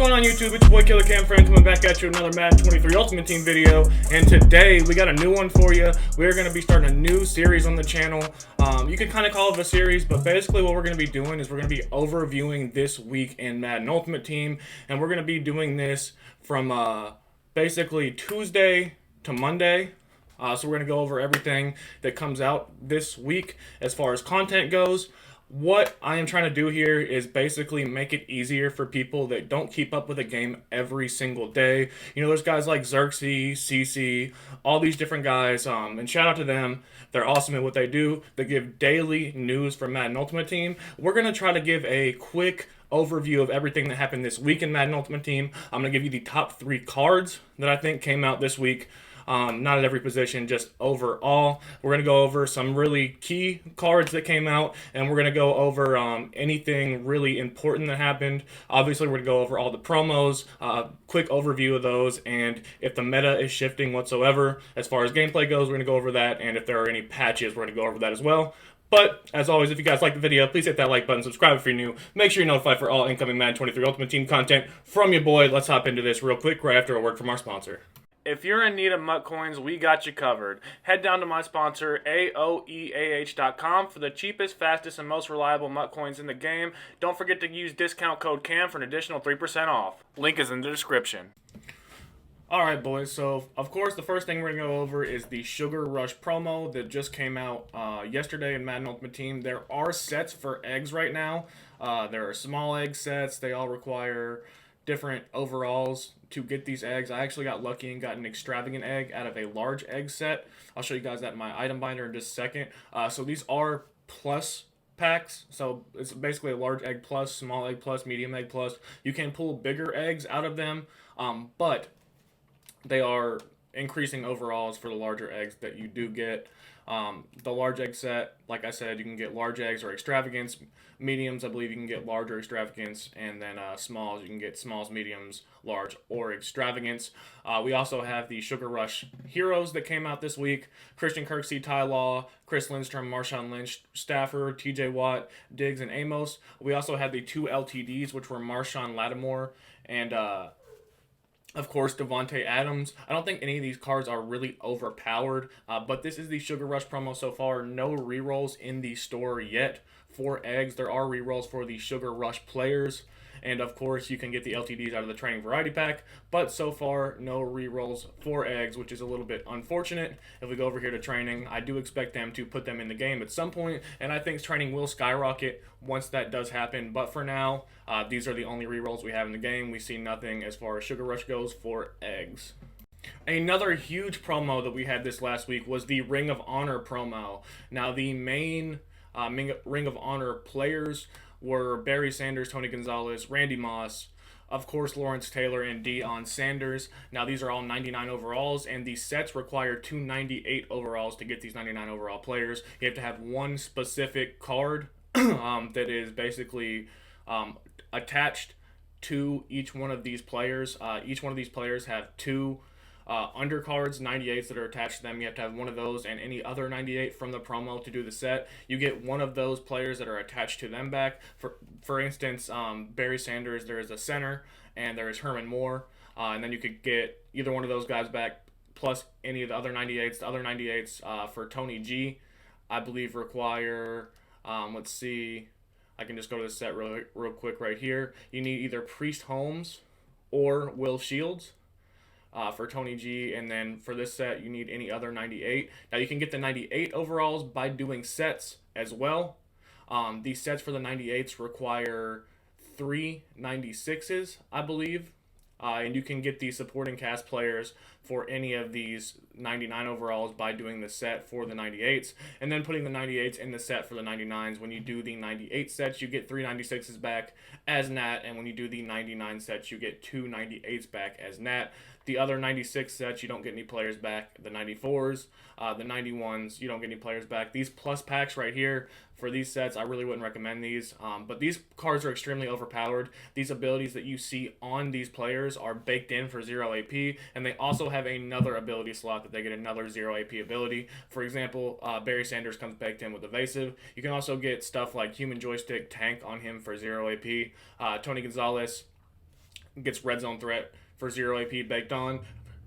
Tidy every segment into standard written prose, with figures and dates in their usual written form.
going on YouTube? It's your boy Killer Cam Friend coming back at you with another Madden 23 Ultimate Team video. And today we got a new one for you. We're going to be starting a new series on the channel. You could kind of call it a series, but basically what we're going to be doing is we're going to be overviewing this week in Madden Ultimate Team. And we're going to be doing this from basically Tuesday to Monday. So we're going to go over everything that comes out this week as far as content goes. What I am trying to do here is basically make it easier for people that don't keep up with a game every single day. You know, there's guys like Xerxes, CC, all these different guys, and shout out to them. They're awesome at what they do. They give daily news for Madden Ultimate Team. We're going to try to give a quick overview of everything that happened this week in Madden Ultimate Team. I'm going to give you the top 3 cards that I think came out this week. Not at every position, just overall. We're going to go over some really key cards that came out, and we're going to go over anything really important that happened. Obviously, we're going to go over all the promos, quick overview of those, and if the meta is shifting whatsoever as far as gameplay goes, we're going to go over that, and if there are any patches, we're going to go over that as well. But, as always, if you guys like the video, please hit that like button, subscribe if you're new, make sure you're notified for all incoming Madden 23 Ultimate Team content from your boy. Let's hop into this real quick right after a word from our sponsor. If you're in need of MUT coins, we got you covered. Head down to my sponsor, AOEAH.com, for the cheapest, fastest, and most reliable MUT coins in the game. Don't forget to use discount code CAM for an additional 3% off. Link is in the description. Alright, boys, so, of course, the first thing we're going to go over is the Sugar Rush promo that just came out yesterday in Madden Ultimate Team. There are sets for eggs right now. There are small egg sets. They all require different overalls to get these eggs. I actually got lucky and got an extravagant egg out of a large egg set. I'll show you guys that in my item binder in just a second. So these are plus packs. So it's basically a large egg plus, small egg plus, medium egg plus. You can pull bigger eggs out of them, but they are increasing overalls for the larger eggs that you do get. The large egg set, like I said, you can get large eggs or extravagance. Mediums, I believe you can get large or extravagance, and then smalls, you can get smalls, mediums, large, or extravagance. We also have the Sugar Rush heroes that came out this week. Christian Kirksey, Ty Law, Chris Lindstrom, Marshawn Lynch, Stafford, TJ Watt, Diggs, and Amos. We also had the 2 LTDs, which were Marshawn Lattimore and of course, Devontae Adams. I don't think any of these cards are really overpowered, but this is the Sugar Rush promo so far. No rerolls in the store yet for eggs. There are rerolls for the Sugar Rush players, and of course, you can get the LTDs out of the Training Variety Pack, but so far, no rerolls for eggs, which is a little bit unfortunate. If we go over here to Training, I do expect them to put them in the game at some point, and I think Training will skyrocket once that does happen, but for now, these are the only rerolls we have in the game. We see nothing as far as Sugar Rush goes for eggs. Another huge promo that we had this last week was the Ring of Honor promo. Now, the main Ring of Honor players were Barry Sanders, Tony Gonzalez, Randy Moss, of course, Lawrence Taylor, and Deion Sanders. Now, these are all 99 overalls, and these sets require 298 overalls to get these 99 overall players. You have to have one specific card that is basically attached to each one of these players. Each one of these players have 2 undercards, 98s that are attached to them. You have to have one of those and any other 98 from the promo to do the set. You get one of those players that are attached to them back. For instance, Barry Sanders, there is a center, and there is Herman Moore. And then you could get either one of those guys back, plus any of the other 98s. The other 98s for Tony G, I believe, require, let's see, I can just go to the set real quick right here. You need either Priest Holmes or Will Shields. For Tony G, and then for this set you need any other 98. Now you can get the 98 overalls by doing sets as well. These sets for the 98s require 3 96s, I believe, and you can get the supporting cast players for any of these 99 overalls by doing the set for the 98s, and then putting the 98s in the set for the 99s. When you do the 98 sets, you get 3 96s back as Nat, and when you do the 99 sets, you get 2 98s back as Nat. The other 96 sets, you don't get any players back. The 94s, the 91s, you don't get any players back. These plus packs right here, for these sets, I really wouldn't recommend these. But these cards are extremely overpowered. These abilities that you see on these players are baked in for 0 AP, and they also have another ability slot that they get another 0 AP ability. For example, Barry Sanders comes baked in with Evasive. You can also get stuff like Human Joystick Tank on him for 0 AP. Tony Gonzalez gets red zone threat for 0 AP baked on.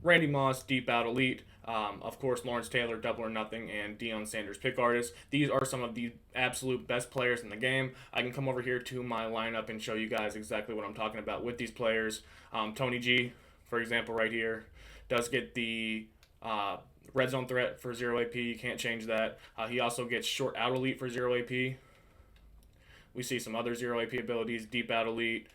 Randy Moss, deep out elite. Of course, Lawrence Taylor, double or nothing, and Deion Sanders, pick artist. These are some of the absolute best players in the game. I can come over here to my lineup and show you guys exactly what I'm talking about with these players. Tony G, for example, right here, does get the red zone threat for 0 AP. You can't change that. He also gets short out elite for 0 AP. We see some other 0 AP abilities, deep out elite,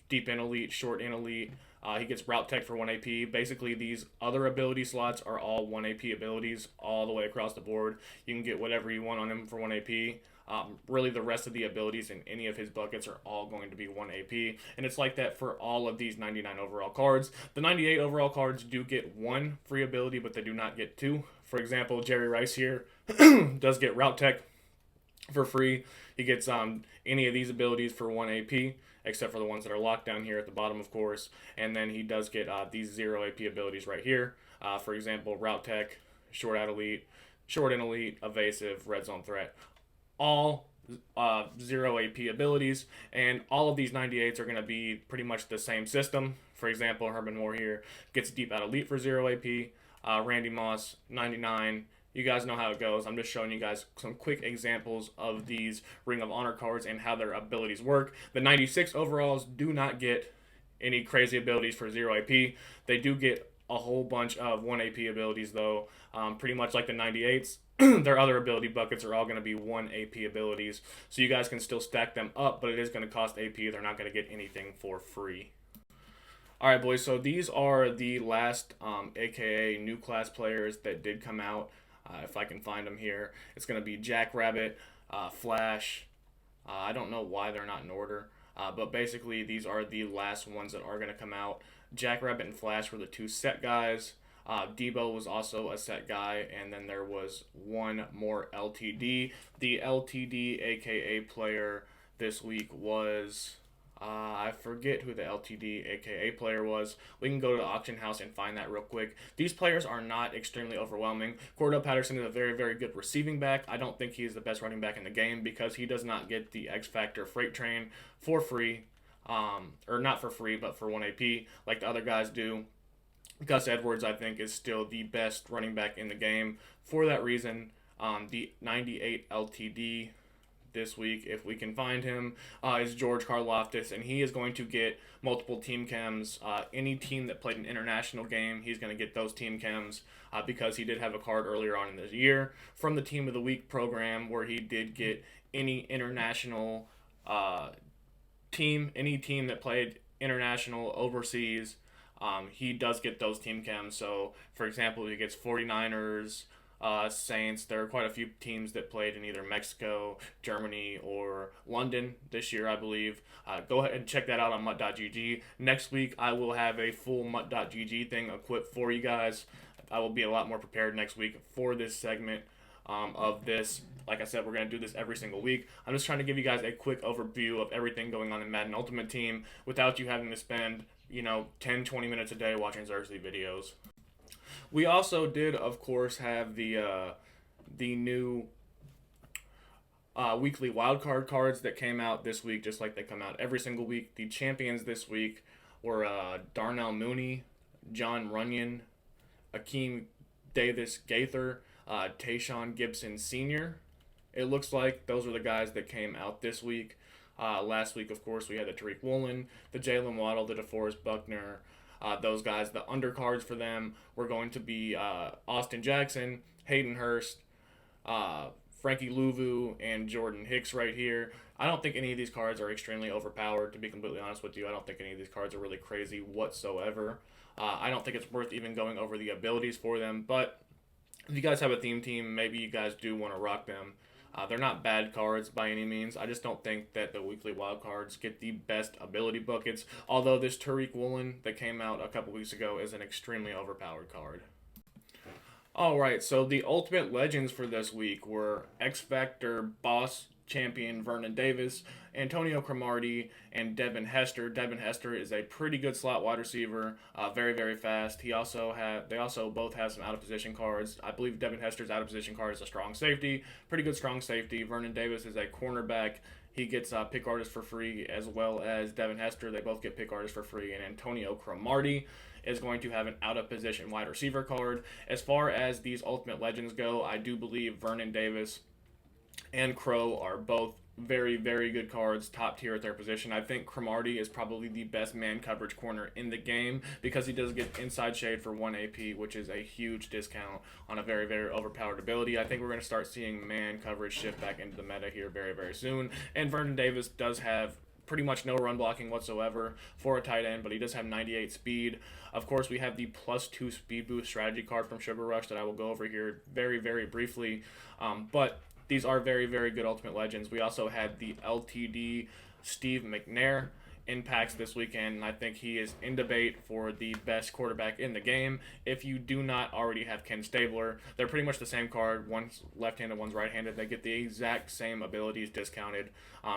deep in elite, short in elite. He gets route tech for 1 AP. Basically, these other ability slots are all 1 AP abilities all the way across the board. You can get whatever you want on him for 1 AP. Really, the rest of the abilities in any of his buckets are all going to be 1 AP. And it's like that for all of these 99 overall cards. The 98 overall cards do get 1 free ability, but they do not get 2. For example, Jerry Rice here does get route tech for free. He gets any of these abilities for 1 AP, except for the ones that are locked down here at the bottom, of course. And then he does get these 0 AP abilities right here. For example, route tech, short out elite, short in elite, evasive, red zone threat. All 0 AP abilities, and all of these 98s are going to be pretty much the same system. For example, Herman Moore here gets deep out elite for 0 AP. Randy Moss, 99. You guys know how it goes. I'm just showing you guys some quick examples of these Ring of Honor cards and how their abilities work. The 96 overalls do not get any crazy abilities for 0 AP. They do get a whole bunch of 1 AP abilities, though. Pretty much like the 98s. Their other ability buckets are all going to be 1 AP abilities. So you guys can still stack them up, but it is going to cost AP. They're not going to get anything for free. All right, boys. So these are the last AKA new class players that did come out. If I can find them here, it's going to be Jackrabbit, Flash. I don't know why they're not in order, but basically these are the last ones that are going to come out. Jackrabbit and Flash were the 2 set guys. Debo was also a set guy, and then there was 1 more LTD. The LTD AKA player this week was... I forget who the LTD aka player was. We can go to the auction house and find that real quick. These players are not extremely overwhelming. Cordell Patterson is a very, very good receiving back. I don't think he is the best running back in the game because he does not get the X Factor Freight Train for free. Or not for free, but for 1 AP like the other guys do. Gus Edwards, I think, is still the best running back in the game. For that reason, the 98 LTD this week, if we can find him, is George Karlaftis, and he is going to get multiple team chems. Any team that played an international game, he's going to get those team chems because he did have a card earlier on in the year from the Team of the Week program where he did get any international team, any team that played international overseas. He does get those team chems. So, for example, he gets 49ers, Saints. There are quite a few teams that played in either Mexico, Germany, or London this year, I believe. Go ahead and check that out on MUT.gg. Next week, I will have a full MUT.gg thing equipped for you guys. I will be a lot more prepared next week for this segment of this. Like I said, we're going to do this every single week. I'm just trying to give you guys a quick overview of everything going on in Madden Ultimate Team without you having to spend, 10, 20 minutes a day watching Xerxes videos. We also did, of course, have the new weekly wildcard cards that came out this week, just like they come out every single week. The champions this week were Darnell Mooney, John Runyon, Akeem Davis Gaither, Tayshawn Gibson Sr. It looks like those are the guys that came out this week. Last week, of course, we had the Tariq Woolen, the Jalen Waddle, the DeForest Buckner. Those guys, the undercards for them were going to be Austin Jackson, Hayden Hurst, Frankie Louvu, and Jordan Hicks right here. I don't think any of these cards are extremely overpowered, to be completely honest with you. I don't think any of these cards are really crazy whatsoever. I don't think it's worth even going over the abilities for them, but if you guys have a theme team, maybe you guys do want to rock them. They're not bad cards by any means. I just don't think that the weekly wild cards get the best ability buckets, although this Tariq Woolen that came out a couple weeks ago is an extremely overpowered card. Alright, so the Ultimate Legends for this week were X Factor Boss Champion Vernon Davis, Antonio Cromartie, and Devin Hester. Devin Hester is a pretty good slot wide receiver, very, very fast. They also both have some out-of-position cards. I believe Devin Hester's out-of-position card is a strong safety, pretty good strong safety. Vernon Davis is a cornerback. he gets pick artist for free, as well as Devin Hester. They both get pick artist for free, and Antonio Cromartie is going to have an out of position wide receiver card. As far as these Ultimate Legends go, I do believe Vernon Davis and Crow are both very, very good cards, top tier at their position. I think Cromartie is probably the best man coverage corner in the game because he does get inside shade for 1 AP, which is a huge discount on a very, very overpowered ability. I think we're going to start seeing man coverage shift back into the meta here very, very soon. And Vernon Davis does have pretty much no run blocking whatsoever for a tight end, but he does have 98 speed. Of course, we have the +2 speed boost strategy card from Sugar Rush that I will go over here very, very briefly. But these are very, very good Ultimate Legends. We also had the LTD Steve McNair in packs this weekend, and I think he is in debate for the best quarterback in the game. If you do not already have Ken Stabler, they're pretty much the same card. One's left-handed, one's right-handed. They get the exact same abilities discounted.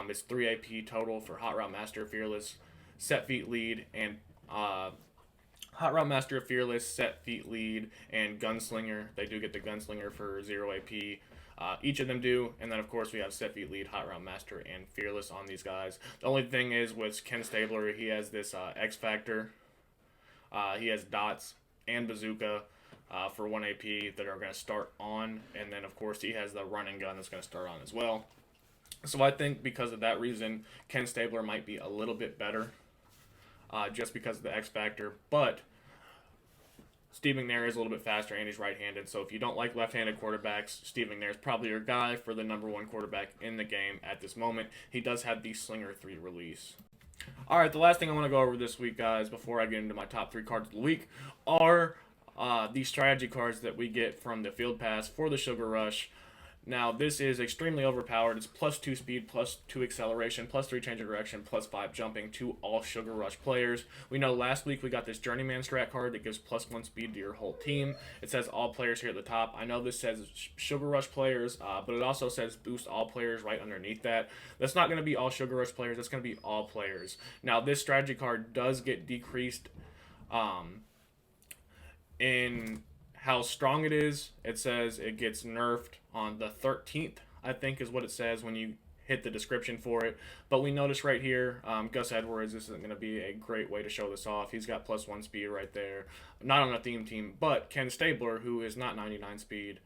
It's 3 AP total for Hot Route Master, Fearless, Set Feet Lead, and Hot Route Master, Fearless, Set Feet Lead, and Gunslinger. They do get the Gunslinger for 0 AP. Each of them do, and then of course we have Set Feet Lead, Hot Route Master, and Fearless on these guys. The only thing is with Ken Stabler, he has this X Factor. He has Dots and Bazooka for 1 AP that are going to start on, and then of course he has the Running Gun that's going to start on as well. So I think because of that reason, Ken Stabler might be a little bit better just because of the X Factor, but Steve McNair is a little bit faster and he's right-handed, so if you don't like left-handed quarterbacks, Steve McNair is probably your guy for the #1 quarterback in the game at this moment. He does have the Slinger 3 release. Alright, the last thing I want to go over this week, guys, before I get into my top 3 cards of the week, are the strategy cards that we get from the Field Pass for the Sugar Rush. Now, this is extremely overpowered. It's +2 speed, +2 acceleration, +3 change of direction, +5 jumping to all Sugar Rush players. We know last week we got this Journeyman strat card that gives +1 speed to your whole team. It says all players here at the top. I know this says Sugar Rush players, but it also says boost all players right underneath that. That's not going to be all Sugar Rush players. That's going to be all players. Now, this strategy card does get decreased in how strong it is. It says it gets nerfed on the 13th, I think is what it says when you hit the description for it. But we notice right here, Gus Edwards, this isn't going to be a great way to show this off. He's got +1 speed right there. Not on a theme team, but Ken Stabler, who is not 99 speed,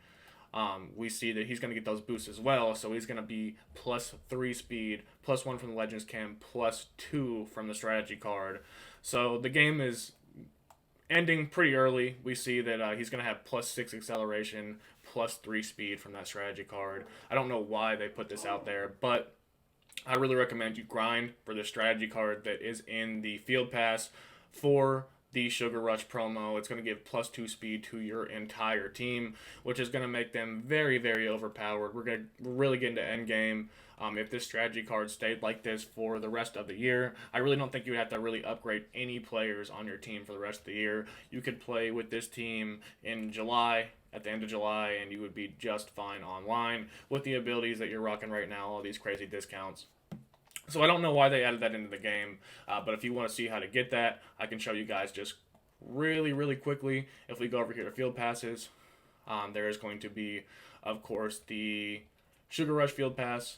we see that he's going to get those boosts as well. So he's going to be +3 speed, +1 from the Legends Chem, +2 from the strategy card. So the game is ending pretty early. We see that he's going to have +6 acceleration, +3 speed from that strategy card. I don't know why they put this out there, but I really recommend you grind for the strategy card that is in the Field Pass for the Sugar Rush promo. It's going to give +2 speed to your entire team, which is going to make them very, very overpowered. We're going to really get into endgame. If this strategy card stayed like this for the rest of the year, I really don't think you would have to really upgrade any players on your team for the rest of the year. You could play with this team in July, at the end of July, and you would be just fine online with the abilities that you're rocking right now, all these crazy discounts. So I don't know why they added that into the game, but if you want to see how to get that, I can show you guys just really, really quickly. If we go over here to Field Passes, there is going to be, of course, the Sugar Rush Field Pass.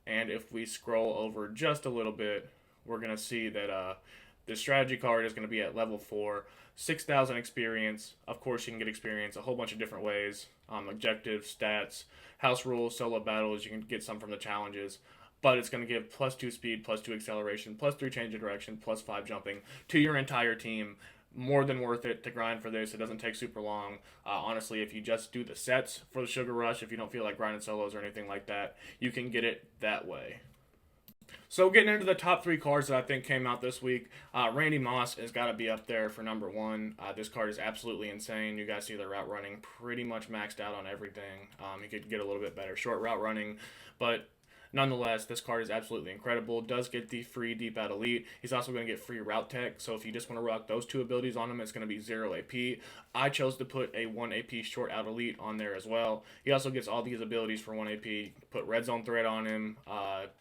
And if we scroll over just a little bit, we're going to see that the strategy card is going to be at level 4, 6,000 experience. Of course, you can get experience a whole bunch of different ways. Objectives, stats, house rules, solo battles. You can get some from the challenges. But it's going to give +2 speed, +2 acceleration, +3 change of direction, +5 jumping to your entire team. More than worth it to grind for this. It doesn't take super long. Honestly, if you just do the sets for the Sugar Rush, if you don't feel like grinding solos or anything like that, you can get it that way. So getting into the top 3 cards that I think came out this week, Randy Moss has got to be up there for #1. This card is absolutely insane. You guys see the route running pretty much maxed out on everything. He could get a little bit better short route running, but nonetheless, this card is absolutely incredible. Does get the free Deep Out Elite. He's also going to get free Route Tech, so if you just want to rock those 2 abilities on him, it's going to be 0 AP. I chose to put a 1 AP Short Out Elite on there as well. He also gets all these abilities for 1 AP. Put Red Zone Threat on him,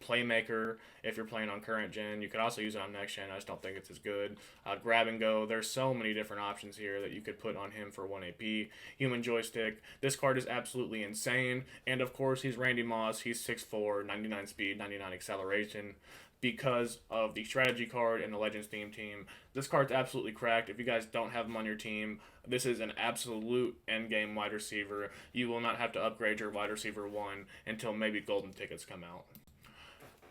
Playmaker if you're playing on current gen. You could also use it on next gen. I just don't think it's as good. Grab and Go. There's so many different options here that you could put on him for 1 AP. Human Joystick. This card is absolutely insane. And of course, he's Randy Moss. He's 6'4", 99 speed, 99 acceleration because of the strategy card and the Legends theme team. This card's absolutely cracked. If you guys don't have him on your team, this is an absolute endgame wide receiver. You will not have to upgrade your wide receiver 1 until maybe golden tickets come out.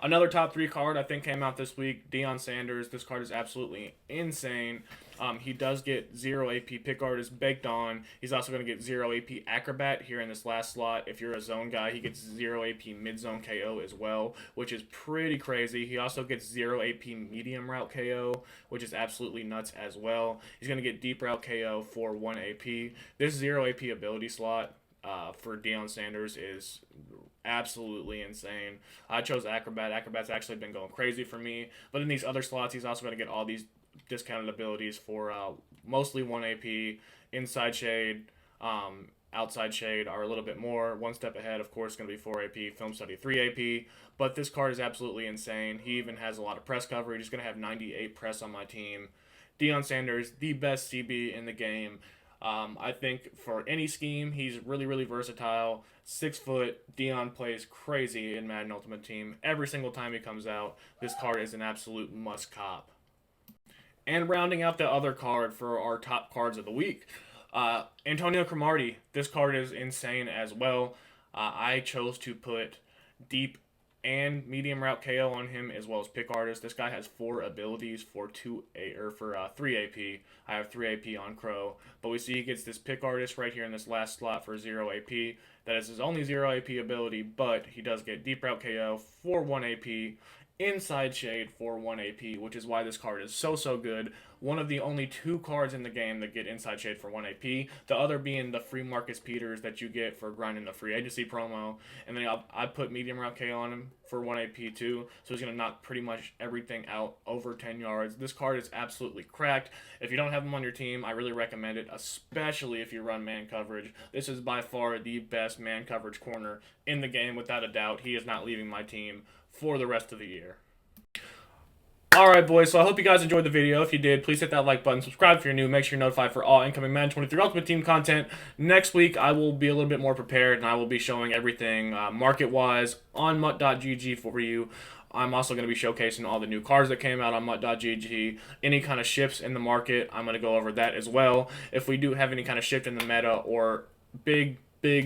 Another top 3 card I think came out this week, Deion Sanders. This card is absolutely insane. He does get 0 AP pick artist baked on. He's also going to get 0 AP acrobat here in this last slot. If you're a zone guy, he gets 0 AP mid-zone KO as well, which is pretty crazy. He also gets 0 AP medium route KO, which is absolutely nuts as well. He's going to get deep route KO for 1 AP. This 0 AP ability slot for Deion Sanders is absolutely insane. I chose Acrobat. Acrobat's actually been going crazy for me. But in these other slots, he's also going to get all these discounted abilities for mostly 1 AP, Inside Shade, Outside Shade are a little bit more. One step ahead, of course, going to be 4 AP, Film Study 3 AP. But this card is absolutely insane. He even has a lot of press coverage. He's going to have 98 press on my team. Deion Sanders, the best CB in the game. I think for any scheme, he's really, really versatile. 6 foot, Deion plays crazy in Madden Ultimate Team. Every single time he comes out, this card is an absolute must cop. And rounding out the other card for our top cards of the week, Antonio Cromartie. This card is insane as well. I chose to put deep and medium route KO on him as well as pick artist. This guy has 4 abilities for 3 AP. I have 3 AP on Crow, but we see he gets this pick artist right here in this last slot for 0 AP. That is his only 0 AP ability, but he does get deep route KO for 1 AP, Inside Shade for 1 AP, which is why this card is so good. One of the only 2 cards in the game that get Inside Shade for 1 AP. The other being the free Marcus Peters that you get for grinding the free agency promo. And then I put medium route KO on him for 1 AP too. So he's going to knock pretty much everything out over 10 yards. This card is absolutely cracked. If you don't have him on your team, I really recommend it, especially if you run man coverage. This is by far the best man coverage corner in the game, without a doubt. He is not leaving my team for the rest of the year. Alright boys, so I hope you guys enjoyed the video. If you did, please hit that like button, subscribe if you're new, make sure you're notified for all incoming Madden 23 Ultimate Team content. Next week, I will be a little bit more prepared, and I will be showing everything market-wise on MUT.gg for you. I'm also going to be showcasing all the new cards that came out on MUT.gg, any kind of shifts in the market. I'm going to go over that as well. If we do have any kind of shift in the meta or big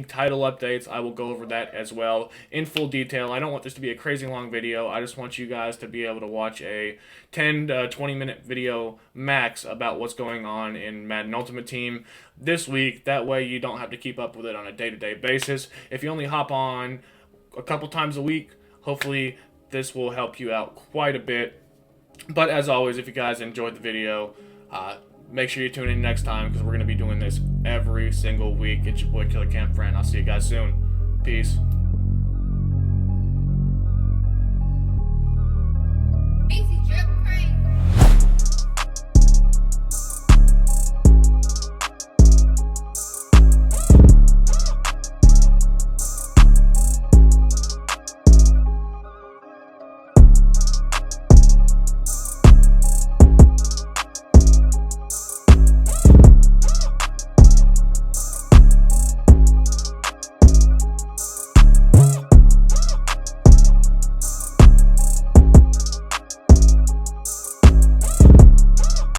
title updates, I will go over that as well in full detail. I don't want this to be a crazy long video. I just want you guys to be able to watch a 10 to 20 minute video max about what's going on in Madden Ultimate Team this week. That way you don't have to keep up with it on a day-to-day basis. If you only hop on a couple times a week, hopefully this will help you out quite a bit. But as always, if you guys enjoyed the video, make sure you tune in next time, because we're going to be doing this every single week. It's your boy Killer Cam Friend. I'll see you guys soon. Peace.